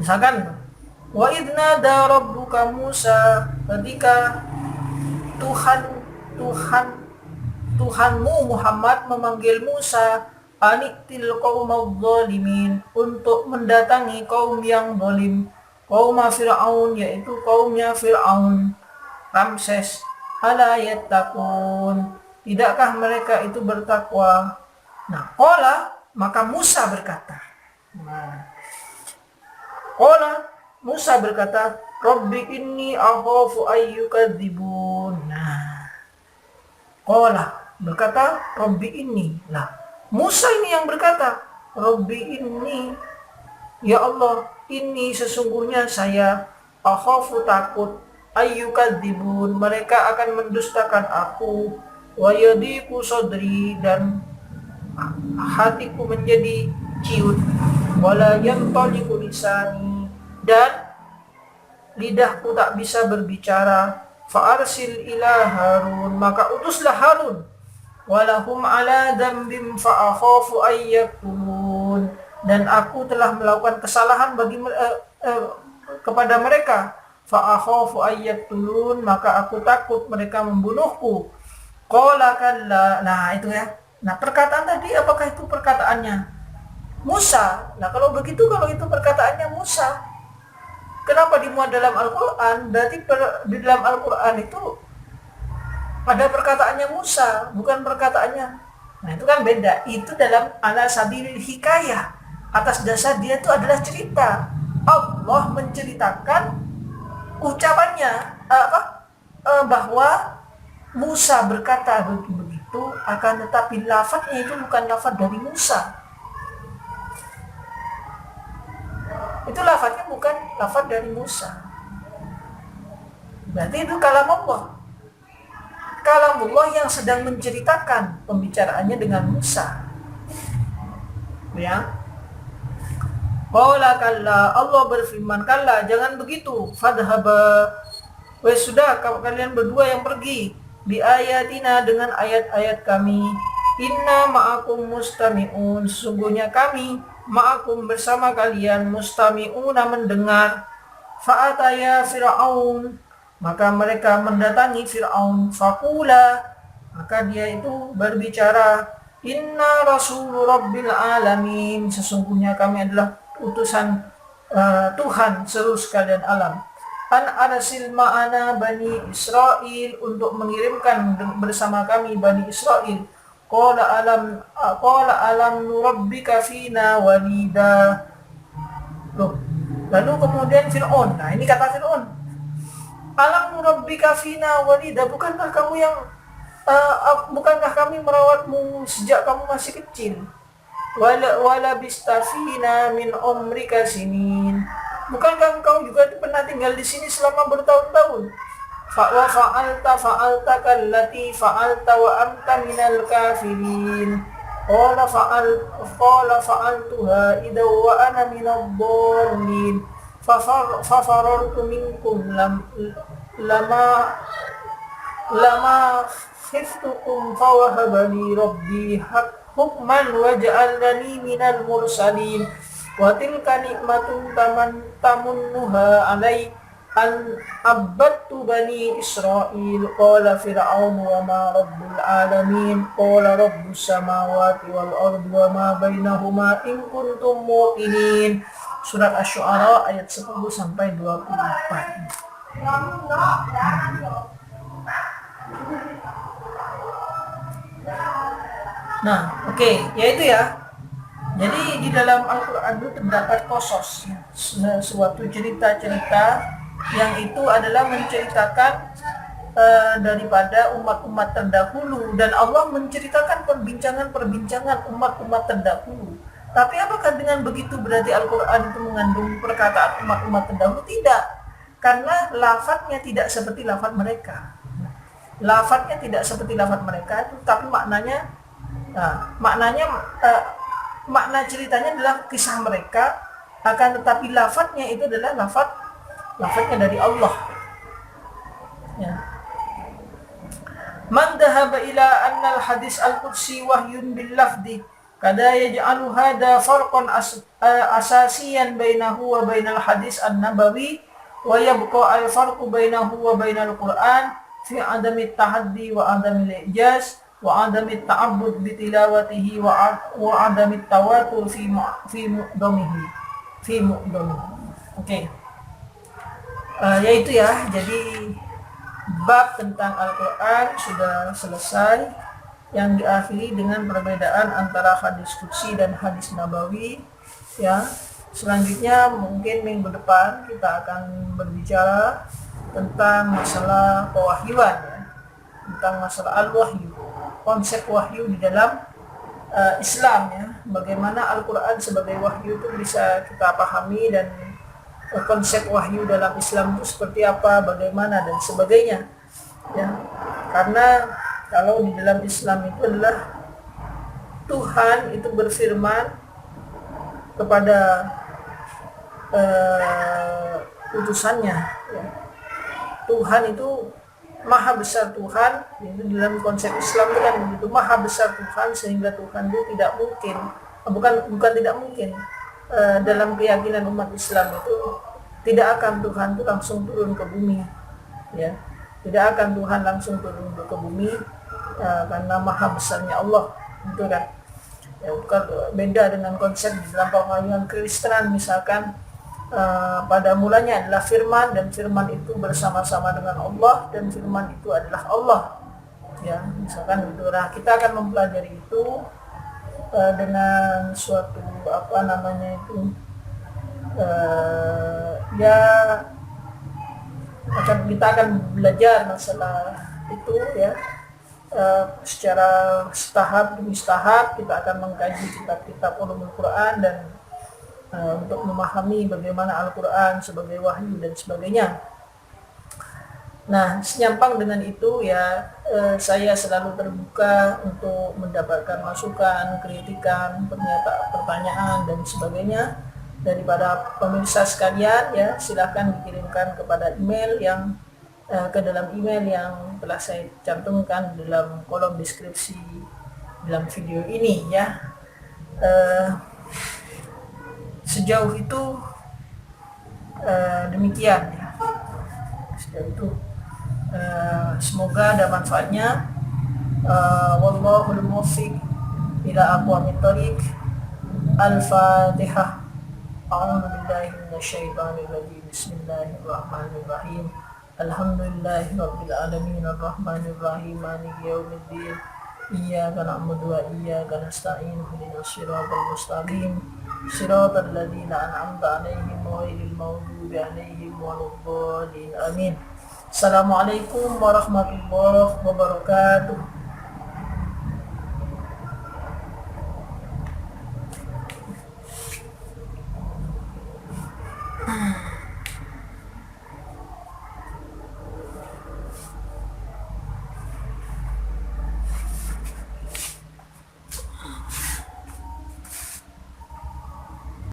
misalkan wa idnada rabbuka Musa, ketika Tuhanmu Muhammad memanggil Musa, anitil qaumadh dhalimin, untuk mendatangi kaum yang zalim, qauma fir'aun, yaitu kaumnya Fir'aun, Ramses, ala yattaqun, tidakkah mereka itu bertakwa? Nah, qala, maka Musa berkata. Qala, Musa berkata, Rabbi inni akhafu ayyukadzibun. Nah, qala berkata, Rabbi inni. Lah, Musa ini yang berkata, Rabbi inni, ya Allah, ini sesungguhnya saya, akhafu, takut, ayyukadzibun, mereka akan mendustakan aku, wa yadiku sadri, dan hatiku menjadi ciut, wala yantaliqu lisani, dan lidahku tak bisa berbicara, fa arsil ila Harun, maka utuslah Harun, walahum ala dzambim fa akhafu ayyaqulun, dan aku telah melakukan kesalahan kepada mereka, fa akhafu ayyaqulun, maka aku takut mereka membunuhku. Qala kalla. Nah, itu ya. Nah, perkataan tadi apakah itu perkataannya Musa? Nah, kalau begitu, kalau itu perkataannya Musa, kenapa dimuat dalam Al-Qur'an? Berarti di dalam Al-Qur'an itu pada perkataannya Musa, bukan perkataannya. Nah, itu kan beda. Itu dalam ala sabilil hikayah, atas dasar dia itu adalah cerita. Allah menceritakan ucapannya, bahwa Musa berkata begitu, akan tetapi lafadznya itu bukan lafadz dari Musa. Itu lafadznya bukan lafadz dari Musa. Berarti itu kalam Allah. Kalamullah yang sedang menceritakan pembicaraannya dengan Musa. Ya. Qala kalla, Allah berfirman, kalla, jangan begitu, fadhhaba, wes sudah, kalian berdua yang pergi, bi ayatina, dengan ayat-ayat kami, inna ma'akum mustami'un, sesungguhnya kami ma'akum, bersama kalian, mustami'una, mendengar. Fa'ataya Fir'aun, maka mereka mendatangi Fir'aun, faqula, maka dia itu berbicara, inna rasulu rabbil alamin, sesungguhnya kami adalah utusan Tuhan seluruh sekalian alam. An arsil ma'ana Bani Israel, untuk mengirimkan bersama kami Bani Israel. Qala alam nurabbika fina walida. Loh, lalu kemudian Fir'aun. Nah, ini kata Fir'aun. Alam nurabbika fina walida, bukankah kami merawatmu sejak kamu masih kecil? Wala bistafina min umrika sinin, bukankah engkau juga pernah tinggal di sini selama bertahun-tahun? Wa fa'alta kallati fa'alta wa anta minal kafirin. Qala fa'altuha idza wa ana minadh dhalin. Fafarartu minkum lama khiftukum fawahabani rabbi hukman waja'alani minal mursalin. Wa tilka nikmatun tamunnuha alai an abadtu bani Israil. Qala fir'aun wa ma rabbul alamin. Qala rabbus samawati wal ardi wa ma bainahuma in kuntum muqinin. Surat Asy-Syu'ara ayat 10 sampai 24. Nah, oke, yaitu ya. Jadi di dalam Al-Quran itu terdapat qasas, suatu cerita-cerita yang itu adalah menceritakan daripada umat-umat terdahulu, dan Allah menceritakan perbincangan umat-umat terdahulu. Tapi apakah dengan begitu berarti Al-Quran itu mengandung perkataan umat-umat terdahulu? Tidak, karena lafadznya tidak seperti lafadz mereka. Lafadznya tidak seperti lafadz mereka itu, tapi maknanya makna ceritanya adalah kisah mereka, akan tetapi lafadznya itu adalah lafadznya dari Allah. Ya. Man dhahaba ila anna al-hadis al-qudsi wahyun bil lafdi kada yaj'alu hada farqan asasiyan bainahu wa bainal hadis an-nabawi wa yabqa al-farqu bainahu wa bainal Qur'an fi adami tahaddi wa adami al-ijaz wa adami ta'abbud bi tilawatihi wa adami tawatur fi mu'damihi. Oke. Yaitu ya, jadi bab tentang Al-Qur'an sudah selesai, yang diakhiri dengan perbedaan antara hadis qudsi dan hadis nabawi. Ya, selanjutnya mungkin minggu depan kita akan berbicara tentang masalah pewahyuan, ya, tentang masalah al-wahyu, konsep wahyu di dalam Islam, ya, bagaimana Al-Quran sebagai wahyu itu bisa kita pahami, dan konsep wahyu dalam Islam itu seperti apa, bagaimana, dan sebagainya, ya. Karena kalau di dalam Islam itu adalah Tuhan itu berfirman kepada utusannya, ya. Tuhan itu maha besar Tuhan, itu dalam konsep Islam itu kan begitu, maha besar Tuhan, sehingga Tuhan itu tidak mungkin, bukan tidak mungkin, dalam keyakinan umat Islam itu tidak akan Tuhan itu langsung turun ke bumi, ya, tidak akan Tuhan langsung turun ke bumi, karena maha besarnya Allah, itu kan, ya, bukan beda dengan konsep di dalam pemahaman Kristenan, misalkan pada mulanya adalah firman, dan firman itu bersama-sama dengan Allah, dan firman itu adalah Allah, ya, misalkan itu. Nah, kita akan mempelajari itu dengan suatu ya, kita akan belajar masalah itu, ya, secara setahap demi setahap. Kita akan mengkaji kitab-kitab ulumul Quran, dan untuk memahami bagaimana Al-Quran sebagai wahyu dan sebagainya. Nah, senyampang dengan itu, ya, saya selalu terbuka untuk mendapatkan masukan, kritikan, pertanyaan, dan sebagainya daripada pemirsa sekalian, ya. Silahkan dikirimkan kepada email yang ke dalam email yang telah saya cantumkan dalam kolom deskripsi dalam video ini, ya. Sejauh itu demikian, ya. Sejauh itu semoga ada manfaatnya. Wallahul muwaffiq ila aqwamit thoriq. Al-Fatihah. أعوذ بالله من الشيطان الرجيم. بسم الله الرحمن الرحيم. الحمد لله رب العالمين الرحمن الرحيم مالك يوم الدين إياك نعبد وإياك نستعين اهدنا الصراط المستقيم صراط الذين أنعمت عليهم غير المغضوب عليهم ولا الضالين آمين. Assalamualaikum warahmatullahi wabarakatuh.